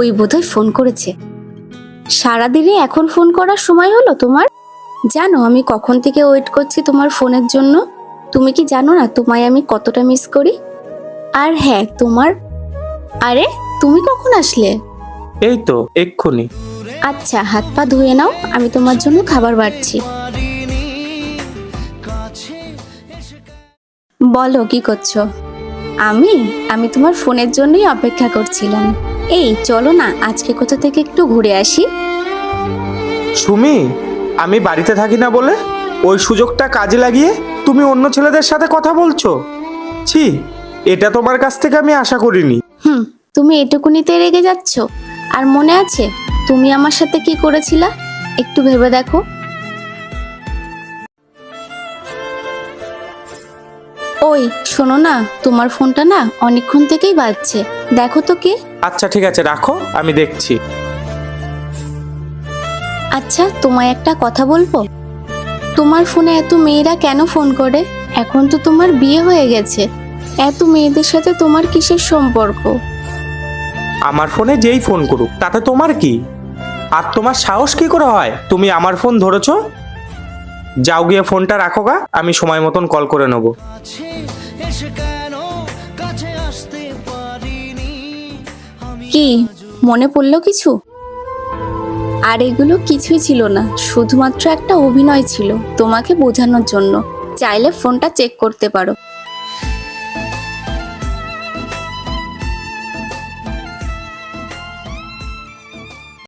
ওই বোধহয় ফোন করেছে। সারাদিনে এখন ফোন করার সময় হলো তোমার? জানো আমি কখন থেকে ওয়েট করছি তোমার ফোনের জন্য। তুমি কি জানো না তোমায় আমি কতটা মিস করি? আর হ্যাঁ আরে তুমি কখন আসলে? এই তো এক্ষুনি। আচ্ছা হাত পা ধুয়ে নাও, আমি তোমার জন্য খাবার বাড়ছি। বলো কি করছো? আমি আমি তোমার ফোনের জন্যই অপেক্ষা করছিলাম। এই চলো না আজকে কোথা থেকে একটু ঘুরে আসি। সুমি, আমি বাড়িতে থাকি না বলে ওই সুযোগটা কাজে লাগিয়ে তুমি অন্য ছেলেদের সাথে কথা বলছো? ছি, এটা তোমার কাছ থেকে আমি আশা করিনি। তুমি এটুকুনিতে রেগে যাচ্ছ? আর মনে আছে তুমি আমার সাথে কি করেছিলা? একটু ভেবে দেখো। ওই শোনো না, তোমার ফোনটা না অনেকক্ষণ থেকেই বাজছে, দেখো তো কে। আচ্ছা ঠিক আছে, রাখো, আমি দেখছি। আচ্ছা তোমায় একটা কথা বলবো, তোমার ফোনে এত মেয়েরা কেন ফোন করে? এখন তো তোমার বিয়ে হয়ে গেছে, এত মেয়েদের সাথে তোমার কিসের সম্পর্ক? আমার ফোনে যেই ফোন করুক তাতে তোমার কি? আর তোমার সাহস কি করে হয় তুমি আমার ফোন ধরেছো? যাও গিয়ে ফোনটা রাখো গা, আমি সময় মতন কল করে নেবো। কি মনে পড়লো কিছু? আর এগুলো কিছুই ছিল না, শুধুমাত্র একটা অভিনয় ছিল তোমাকে বোঝানোর জন্য। চাইলে ফোনটা চেক করতে পারো।